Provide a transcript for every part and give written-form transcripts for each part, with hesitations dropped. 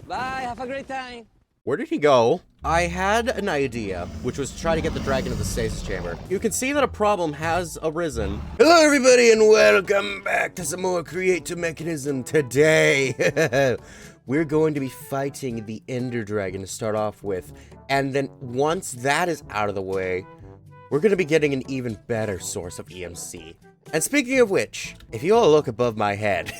Bye, have a great time. Where did he go? I had an idea, which was to try to get the dragon to the stasis chamber. You can see that a problem has arisen. Hello, everybody, and welcome back to some more Creative Mechanism. Today, we're going to be fighting the Ender Dragon to start off with. And then once that is out of the way, we're going to be getting an even better source of EMC. And speaking of which, if you all look above my head,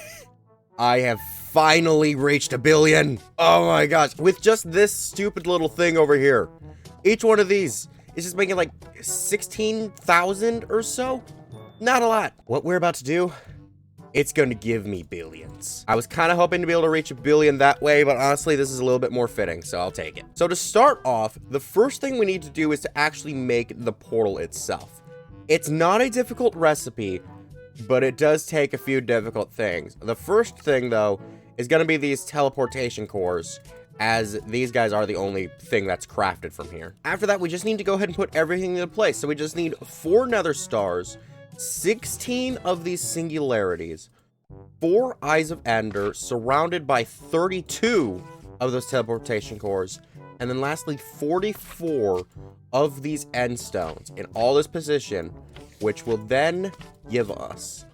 I have finally reached 1 billion. Oh my gosh, with just this stupid little thing over here. Each one of these is just making like 16,000 or so. Not a lot. What we're about to do, it's going to give me billions. I was kind of hoping to be able to reach 1 billion that way, but honestly, this is a little bit more fitting, so I'll take it. So to start off, the first thing we need to do is to actually make the portal itself. It's not a difficult recipe, but it does take a few difficult things. The first thing, though, is going to be these teleportation cores, as these guys are the only thing that's crafted from here. After that, we just need to go ahead and put everything into place. So we just need 4 nether stars, 16 of these singularities, 4 eyes of Ender, surrounded by 32 of those teleportation cores, and then lastly, 44 of these end stones in all this position, which will then give us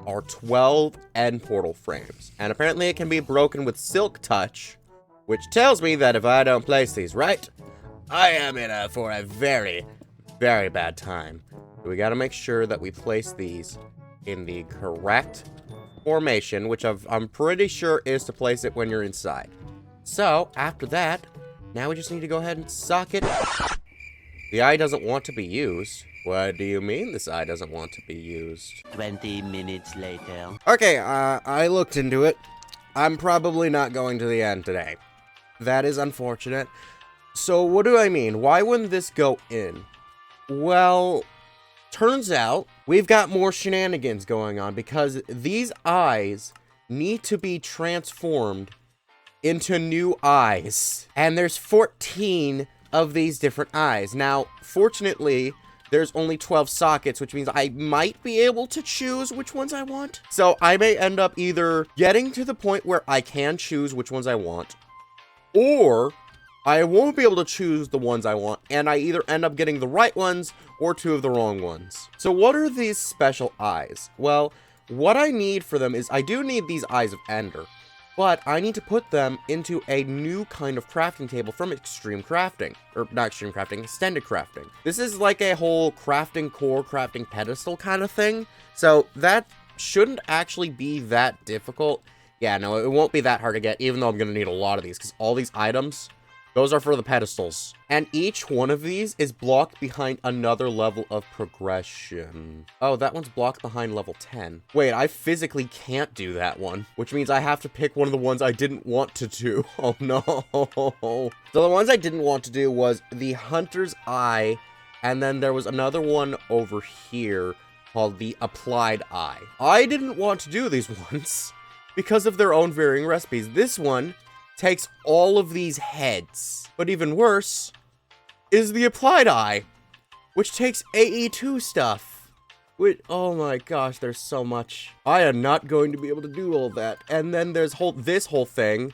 our 12 end portal frames. And apparently it can be broken with silk touch, which tells me that if I don't place these right, I am in for a very, very bad time. So we gotta make sure that we place these in the correct formation, which I'm pretty sure is to place it when you're inside. So after that, now we just need to go ahead and sock it. The eye doesn't want to be used. What do you mean this eye doesn't want to be used? 20 minutes later. Okay, I looked into it. I'm probably not going to the end today. That is unfortunate. So what do I mean? Why wouldn't this go in? Well, turns out we've got more shenanigans going on because these eyes need to be transformed into new eyes. And there's 14 of these different eyes. Now, fortunately, there's only 12 sockets, which means I might be able to choose which ones I want. So I may end up either getting to the point where I can choose which ones I want, or I won't be able to choose the ones I want, and I either end up getting the right ones or 2 of the wrong ones. So what are these special eyes? Well, what I need for them is I do need these eyes of Ender, but I need to put them into a new kind of crafting table from Extreme Crafting. Or not Extreme Crafting, Extended Crafting. This is like a whole crafting core, crafting pedestal kind of thing. So that shouldn't actually be that difficult. Yeah, no, it won't be that hard to get, even though I'm going to need a lot of these, because all these items, those are for the pedestals. And each one of these is blocked behind another level of progression. Oh, that one's blocked behind level 10. Wait, I physically can't do that one, which means I have to pick one of the ones I didn't want to do. Oh, no. So the ones I didn't want to do was the Hunter's Eye, and then there was another one over here called the Applied Eye. I didn't want to do these ones because of their own varying recipes. This one takes all of these heads. But even worse is the Applied Eye, which takes AE2 stuff. Which, oh my gosh, there's so much. I am not going to be able to do all that. And then there's this whole thing,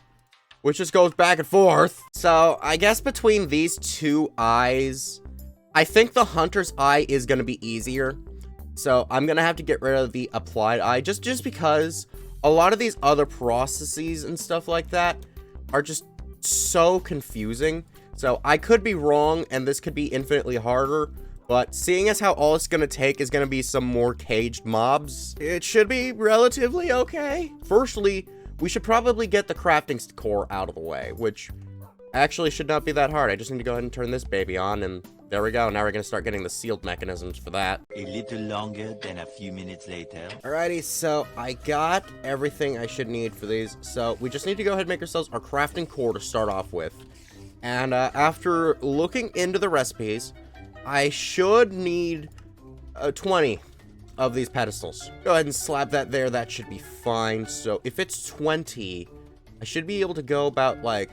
which just goes back and forth. So I guess between these 2 eyes, I think the Hunter's Eye is going to be easier. So I'm going to have to get rid of the Applied Eye just because a lot of these other processes and stuff like that are just so confusing. So I could be wrong, and this could be infinitely harder, but seeing as how all it's going to take is going to be some more caged mobs, it should be relatively okay. Firstly, we should probably get the crafting core out of the way, which actually should not be that hard. I just need to go ahead and turn this baby on, and there we go. Now we're going to start getting the sealed mechanisms for that. A little longer than a few minutes later. Alrighty, so I got everything I should need for these. So we just need to go ahead and make ourselves our crafting core to start off with. And after looking into the recipes, I should need 20 of these pedestals. Go ahead and slap that there. That should be fine. So if it's 20, I should be able to go about, like,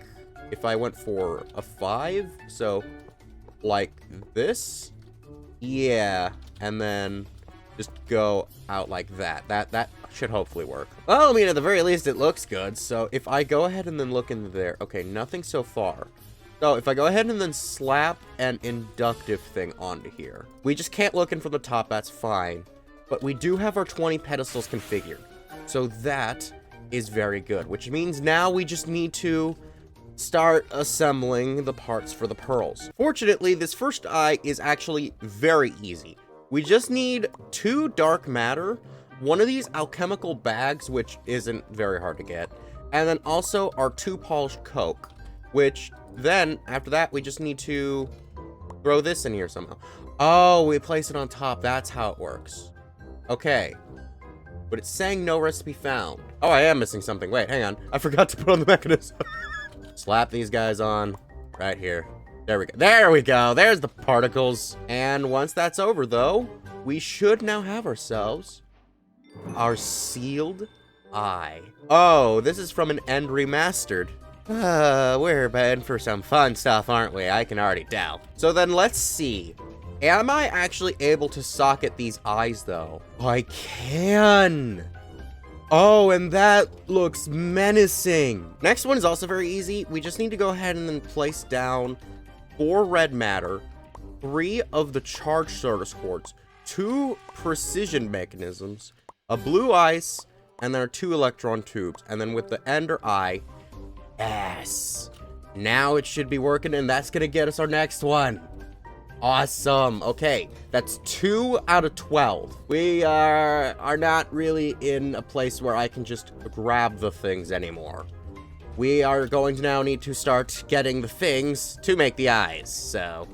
if I went for a 5, so like this, yeah, and then just go out like that. That should hopefully work. Well, I mean, at the very least, it looks good. So if I go ahead and then look in there. Okay, nothing so far. So if I go ahead and then slap an inductive thing onto here. We just can't look in from the top, that's fine. But we do have our 20 pedestals configured. So that is very good, which means now we just need to start assembling the parts for the pearls. Fortunately, this first eye is actually very easy. We just need 2 dark matter, one of these alchemical bags, which isn't very hard to get, and then also our 2 polished coke, which then, after that, we just need to throw this in here somehow. Oh, we place it on top. That's how it works. Okay. But it's saying no recipe found. Oh, I am missing something. Wait, hang on. I forgot to put on the mechanism. Slap these guys on right here. There we go. There we go. There's the particles. And once that's over, though, we should now have ourselves our sealed eye. Oh, this is from an End Remastered. We're in for some fun stuff, aren't we? I can already tell. So then let's see. Am I actually able to socket these eyes, though? I can. Oh, and that looks menacing. Next one is also very easy. We just need to go ahead and then place down 4 red matter, 3 of the charge service quartz, 2 precision mechanisms, a blue ice, and then our 2 electron tubes. And then with the ender eye, yes. Now it should be working, and that's gonna get us our next one. Awesome. Okay, that's 2 out of 12. We are not really in a place where I can just grab the things anymore. We are going to now need to start getting the things to make the eyes, so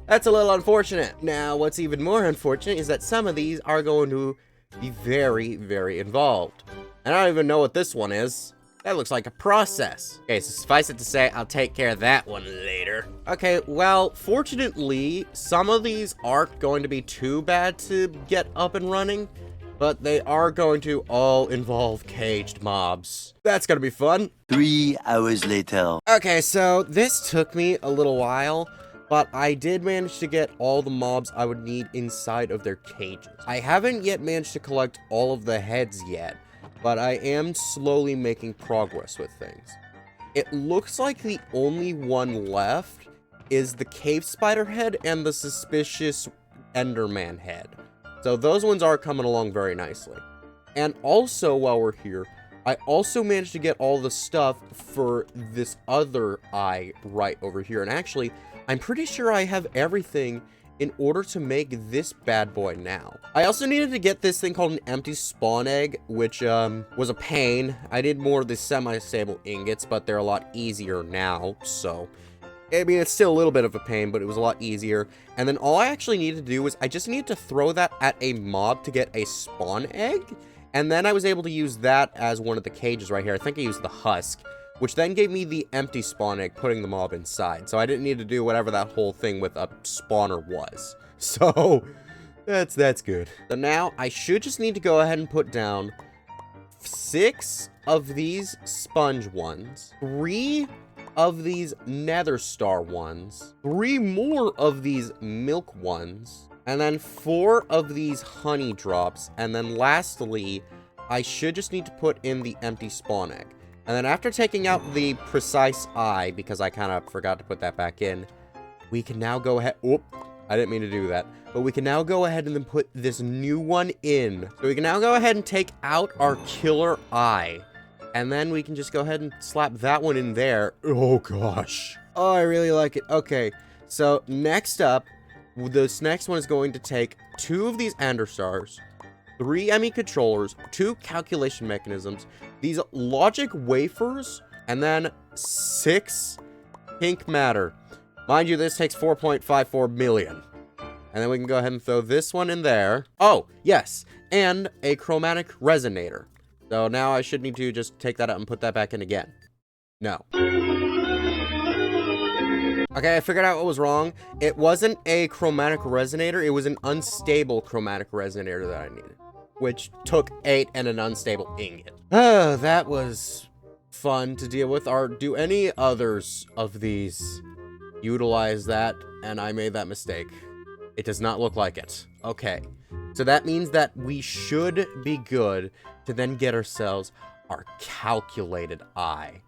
that's a little unfortunate. Now, what's even more unfortunate is that some of these are going to be very, very involved. And I don't even know what this one is. That looks like a process. Okay, so suffice it to say, I'll take care of that one later. Okay, well, fortunately, some of these aren't going to be too bad to get up and running, but they are going to all involve caged mobs. That's gonna be fun. 3 hours later. Okay, so this took me a little while, but I did manage to get all the mobs I would need inside of their cages. I haven't yet managed to collect all of the heads yet, but I am slowly making progress with things. It looks like the only one left is the cave spider head and the suspicious Enderman head. So those ones are coming along very nicely. And also, while we're here, I also managed to get all the stuff for this other eye right over here. And actually, I'm pretty sure I have everything in order to make this bad boy now. I also needed to get this thing called an empty spawn egg, which was a pain. I did more of the semi-stable ingots, but they're a lot easier now, so I mean, it's still a little bit of a pain, but it was a lot easier. And then all I actually needed to do was I just needed to throw that at a mob to get a spawn egg, and then I was able to use that as one of the cages right here. I think I used the husk, which then gave me the empty spawn egg, putting the mob inside. So I didn't need to do whatever that whole thing with a spawner was. So that's good. So now I should just need to go ahead and put down 6 of these sponge ones, 3 of these nether star ones, 3 more of these milk ones, and then 4 of these honey drops. And then lastly, I should just need to put in the empty spawn egg. And then after taking out the precise eye, because I kind of forgot to put that back in, we can now go ahead. Oop, I didn't mean to do that. But we can now go ahead and then put this new one in. So we can now go ahead and take out our killer eye. And then we can just go ahead and slap that one in there. Oh, gosh. Oh, I really like it. Okay, so next up, this next one is going to take 2 of these Ender Stars, 3 ME controllers, 2 calculation mechanisms, these logic wafers, and then 6 pink matter. Mind you, this takes 4.54 million. And then we can go ahead and throw this one in there. Oh, yes, and a chromatic resonator. So now I should need to just take that out and put that back in again. No. Okay, I figured out what was wrong. It wasn't a chromatic resonator, it was an unstable chromatic resonator that I needed, which took 8 and an unstable ingot. That was fun to deal with. Do any others of these utilize that? And I made that mistake. It does not look like it. Okay, so that means that we should be good to then get ourselves our calculated eye.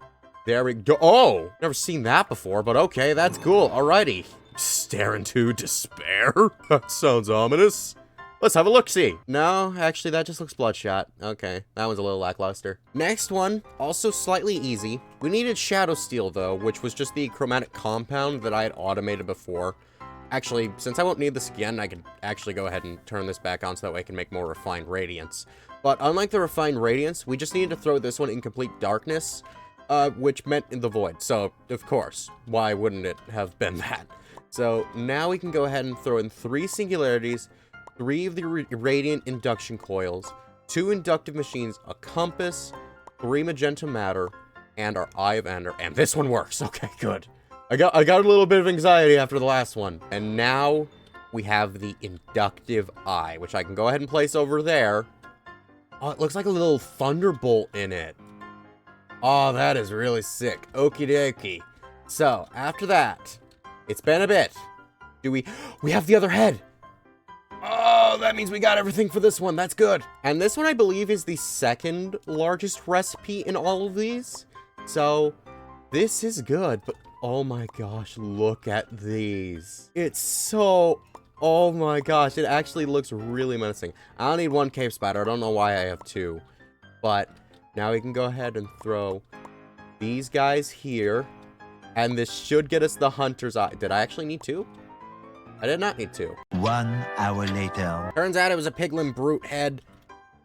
There we go. Oh, never seen that before, but okay, that's cool. Alrighty. Stare into despair? That sounds ominous. Let's have a look-see. No, actually, that just looks bloodshot. Okay, that one's a little lackluster. Next one, also slightly easy. We needed Shadow Steel, though, which was just the chromatic compound that I had automated before. Actually, since I won't need this again, I can actually go ahead and turn this back on so that way I can make more refined radiance. But unlike the refined radiance, we just needed to throw this one in complete darkness, which meant in the void. So, of course, why wouldn't it have been that? So now we can go ahead and throw in 3 singularities, 3 of the radiant induction coils, 2 inductive machines, a compass, 3 magenta matter, and our Eye of Ender. And this one works. Okay, good. I got a little bit of anxiety after the last one. And now we have the inductive eye, which I can go ahead and place over there. Oh, it looks like a little thunderbolt in it. Oh, that is really sick. Okie dokie. So, after that, it's been a bit. We have the other head. Oh, that means we got everything for this one. That's good. And this one, I believe, is the second largest recipe in all of these. So, this is good. But, oh my gosh, look at these. It's so... Oh my gosh, it actually looks really menacing. I only need 1 cave spider. I don't know why I have 2. But, now we can go ahead and throw these guys here. And this should get us the hunter's eye. Did I actually need 2? I did not need 2. 1 hour later. Turns out it was a piglin brute head.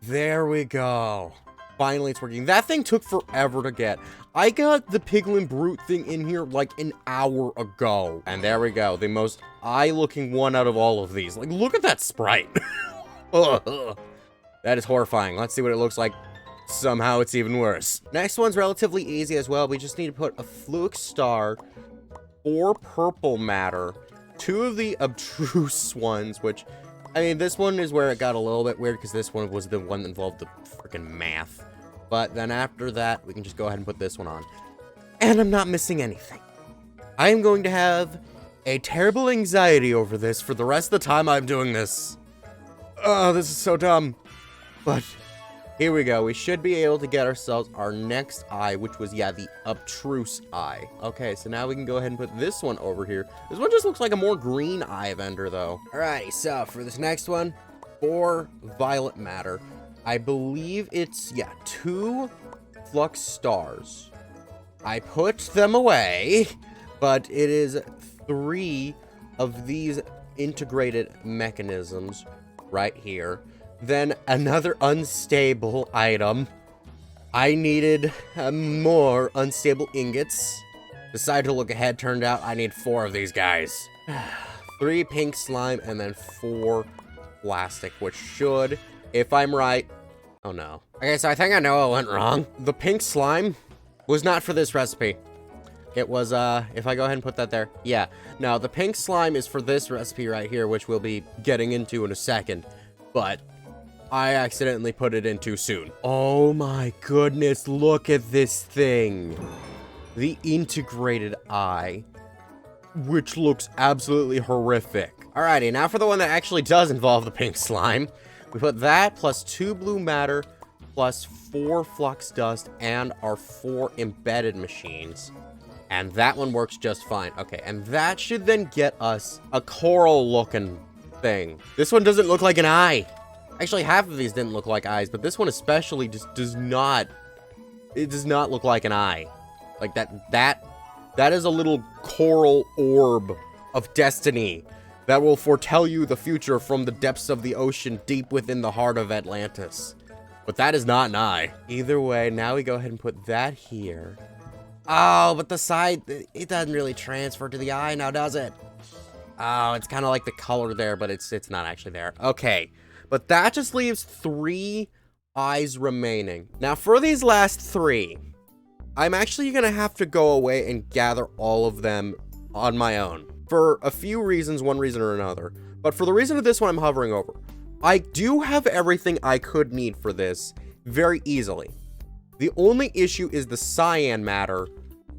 There we go. Finally, it's working. That thing took forever to get. I got the piglin brute thing in here like an hour ago. And there we go. The most eye-looking one out of all of these. Like, look at that sprite. That is horrifying. Let's see what it looks like. Somehow it's even worse. Next one's relatively easy as well. We just need to put a fluid star, 4 purple matter, 2 of the obtruse ones, which, I mean, this one is where it got a little bit weird because this one was the one that involved the freaking math. But then after that, we can just go ahead and put this one on. And I'm not missing anything. I am going to have a terrible anxiety over this for the rest of the time I'm doing this. Oh, this is so dumb. But here we go. We should be able to get ourselves our next eye, which was, yeah, the obtruse eye. Okay, so now we can go ahead and put this one over here. This one just looks like a more green Eye of Ender, though. Alrighty, so for this next one, 4 violet matter. I believe it's, yeah, 2 flux stars. I put them away, but it is 3 of these integrated mechanisms right here. Then another unstable item. I needed more unstable ingots. Decided to look ahead, turned out I need 4 of these guys. 3 pink slime and then 4 plastic, which should, if I'm right... Oh no. Okay, so I think I know what went wrong. The pink slime was not for this recipe. It was, if I go ahead and put that there. Yeah. No, the pink slime is for this recipe right here, which we'll be getting into in a second. But I accidentally put it in too soon. Oh my goodness, look at this thing. The integrated eye, which looks absolutely horrific. Alrighty, now for the one that actually does involve the pink slime. We put that plus 2 blue matter plus 4 flux dust and our 4 embedded machines. And that one works just fine. Okay, and that should then get us a coral-looking thing. This one doesn't look like an eye. Actually, half of these didn't look like eyes, but this one especially just does not... It does not look like an eye. Like, that is a little coral orb of destiny that will foretell you the future from the depths of the ocean deep within the heart of Atlantis. But that is not an eye. Either way, now we go ahead and put that here. Oh, but the side, it doesn't really transfer to the eye now, does it? Oh, it's kind of like the color there, but it's not actually there. Okay, but that just leaves 3 eyes remaining. Now, for these last 3, I'm actually going to have to go away and gather all of them on my own. For a few reasons, one reason or another. But for the reason of this one I'm hovering over, I do have everything I could need for this very easily. The only issue is the cyan matter,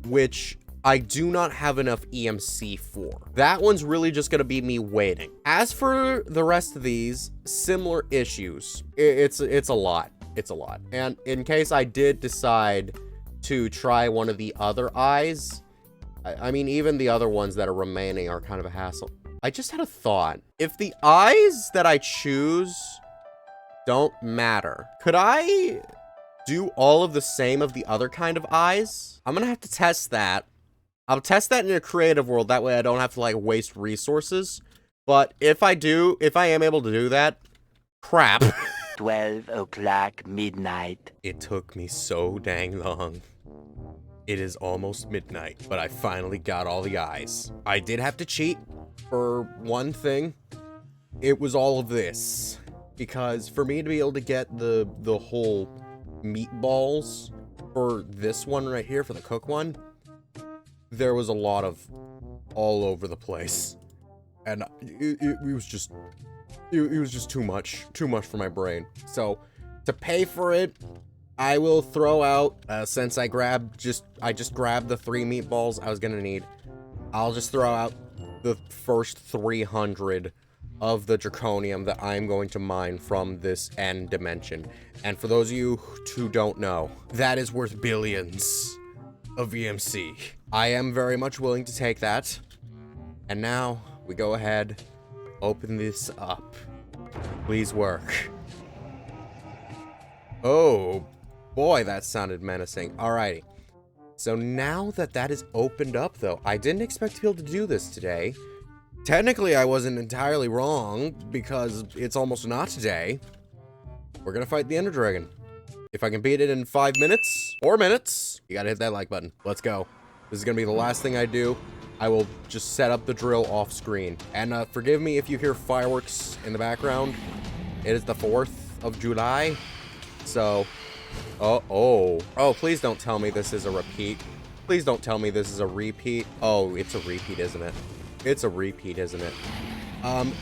which I do not have enough EMC for. That one's really just going to be me waiting. As for the rest of these, similar issues. It's a lot. It's a lot. And in case I did decide to try one of the other eyes, I mean, even the other ones that are remaining are kind of a hassle. I just had a thought. If the eyes that I choose don't matter, could I do all of the same of the other kind of eyes? I'm gonna have to test that. I'll test that in a creative world. That way I don't have to, like, waste resources. But if I am able to do that, crap. 12 o'clock midnight. It took me so dang long. It is almost midnight, but I finally got all the eyes. I did have to cheat for one thing. It was all of this. Because for me to be able to get the whole meatballs for this one right here, for the cook one, there was a lot of all over the place. And it was just too much for my brain. So to pay for it, I will throw out, since I just grabbed the 3 meatballs I was gonna need, I'll just throw out the first 300 of the draconium that I'm going to mine from this end dimension. And for those of you who don't know, that is worth billions of VMC. I am very much willing to take that. And now we go ahead, open this up. Please work. Oh boy, that sounded menacing. Alrighty. So now that that is opened up, though, I didn't expect to be able to do this today. Technically, I wasn't entirely wrong, because it's almost not today. We're gonna fight the Ender Dragon. If I can beat it in 5 minutes, 4 minutes, you gotta hit that like button. Let's go. This is gonna be the last thing I do. I will just set up the drill off screen. And forgive me if you hear fireworks in the background. It is the 4th of July. So, oh, please don't tell me this is a repeat. Please don't tell me this is a repeat. Oh, it's a repeat, isn't it? It's a repeat, isn't it?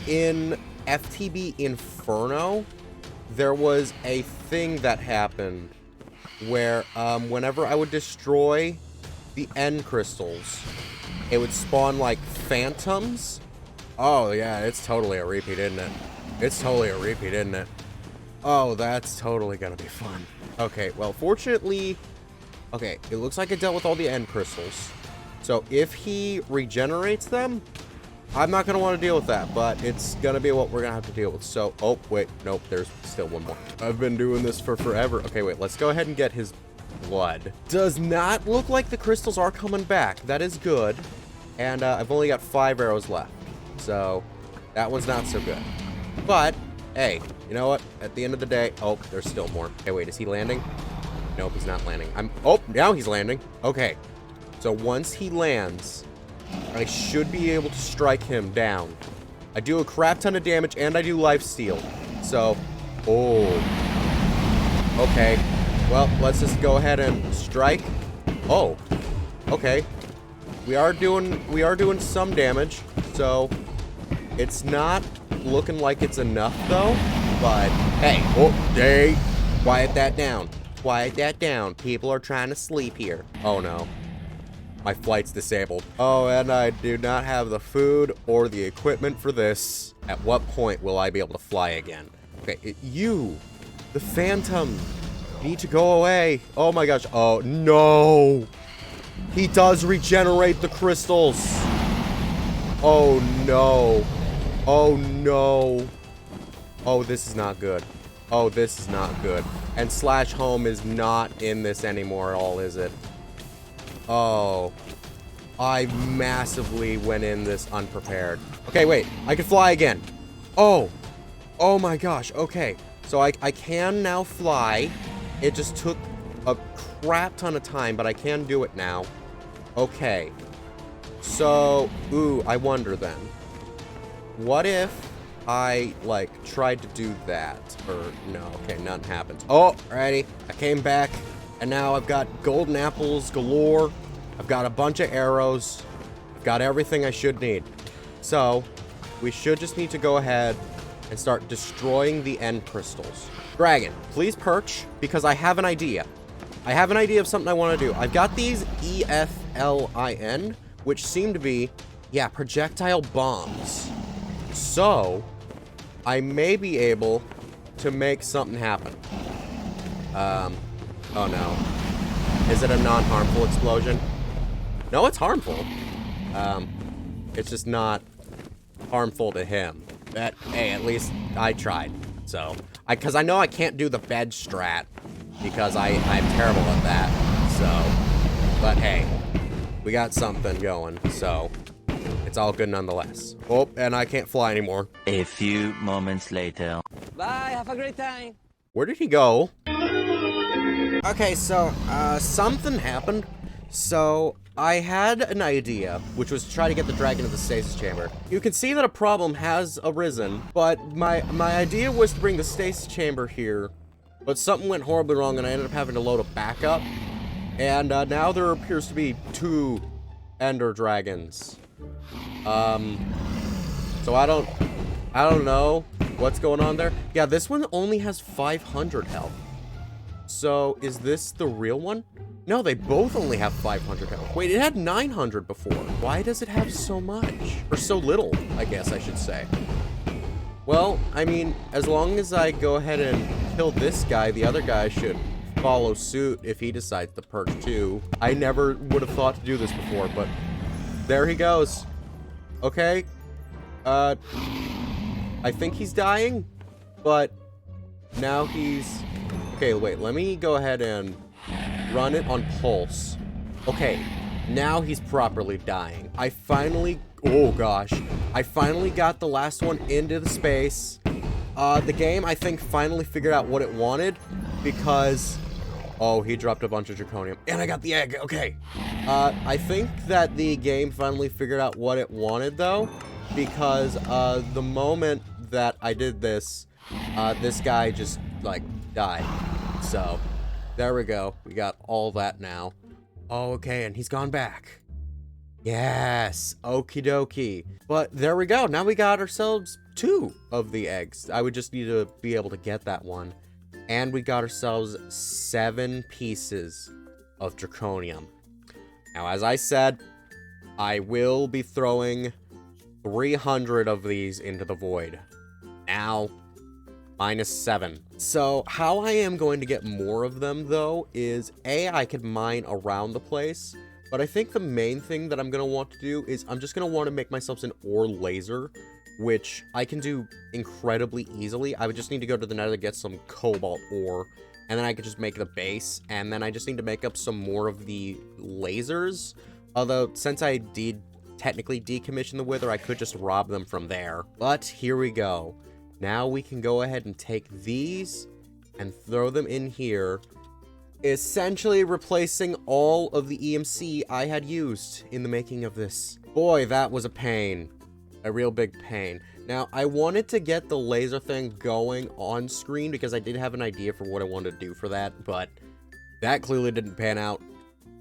In FTB Inferno, there was a thing that happened where, whenever I would destroy the end crystals, it would spawn, like, phantoms. Oh, yeah, it's totally a repeat, isn't it? It's totally a repeat, isn't it? Oh, that's totally gonna be fun. Okay, well, fortunately, okay, it looks like I dealt with all the end crystals. So if he regenerates them, I'm not going to want to deal with that, but it's going to be what we're going to have to deal with. So, oh, wait, nope, there's still one more. I've been doing this for forever. Okay, wait, let's go ahead and get his blood. Does not look like the crystals are coming back. That is good. And I've only got 5 arrows left. So, that one's not so good. But, hey, you know what? At the end of the day, oh, there's still more. Okay, wait, is he landing? Nope, he's not landing. Oh, now he's landing. Okay. So once he lands, I should be able to strike him down. I do a crap ton of damage, and I do lifesteal. So, oh. Okay. Well, let's just go ahead and strike. Oh. Okay. We are doing some damage, so it's not looking like it's enough, though. But, hey. Oh, hey. Quiet that down. Quiet that down. People are trying to sleep here. Oh, no. My flight's disabled. Oh, and I do not have the food or the equipment for this. At what point will I be able to fly again? Okay, you, the Phantom, need to go away. Oh my gosh. Oh, no. He does regenerate the crystals. Oh, no. Oh, no. Oh, this is not good. Oh, this is not good. And Slash Home is not in this anymore at all, is it? Oh, I massively went in this unprepared. Okay, wait, I can fly again. Oh my gosh, okay. So I can now fly. It just took a crap ton of time, but I can do it now. Okay. So, ooh, I wonder then. What if I, like, tried to do that? Or, no, okay, nothing happens. Oh, alrighty, I came back. And now I've got golden apples galore. I've got a bunch of arrows. I've got everything I should need. So, we should just need to go ahead and start destroying the end crystals. Dragon, please perch, because I have an idea. I have an idea of something I want to do. I've got these EFLIN, which seem to be, yeah, projectile bombs. So, I may be able to make something happen. Oh no. Is it a non-harmful explosion? No, it's harmful. It's just not harmful to him. But, hey, at least I tried. So, because I know I can't do the bed strat, because I'm terrible at that. So, but hey, we got something going, so it's all good nonetheless. Oh, and I can't fly anymore. A few moments later. Bye, have a great time. Where did he go? Okay, so, something happened. So, I had an idea, which was to try to get the dragon to the stasis chamber. You can see that a problem has arisen, but my idea was to bring the stasis chamber here, but something went horribly wrong and I ended up having to load a backup. And, now there appears to be 2 ender dragons. So I don't know what's going on there. Yeah, this one only has 500 health. So, is this the real one? No, they both only have 500 health. Wait, it had 900 before. Why does it have so much? Or so little, I guess I should say. Well, I mean, as long as I go ahead and kill this guy, the other guy should follow suit if he decides to perk too. I never would have thought to do this before, but there he goes. Okay. I think he's dying, but now he's... Okay, wait, let me go ahead and run it on pulse. Okay, now he's properly dying. I finally... Oh, gosh. I finally got the last one into the space. The game, I think, finally figured out what it wanted because... Oh, he dropped a bunch of draconium. And I got the egg. Okay. I think that the game finally figured out what it wanted, though, because the moment that I did this, this guy just, like, died. So, there we go. We got all that now. Oh, okay, and he's gone back. Yes, okie dokie. But there we go. Now we got ourselves 2 of the eggs. I would just need to be able to get that one. And we got ourselves 7 pieces of draconium. Now, as I said, I will be throwing 300 of these into the void. Now, -7. So, how I am going to get more of them, though, is A, I could mine around the place. But I think the main thing that I'm going to want to do is I'm just going to want to make myself an ore laser, which I can do incredibly easily. I would just need to go to the nether to get some cobalt ore, and then I could just make the base, and then I just need to make up some more of the lasers. Although, since I did technically decommission the wither, I could just rob them from there. But here we go. Now we can go ahead and take these and throw them in here, essentially replacing all of the EMC I had used in the making of this. Boy, that was a pain. A real big pain. Now, I wanted to get the laser thing going on screen because I did have an idea for what I wanted to do for that, but that clearly didn't pan out.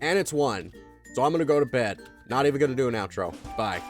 And it's 1. So I'm gonna go to bed. Not even gonna do an outro. Bye.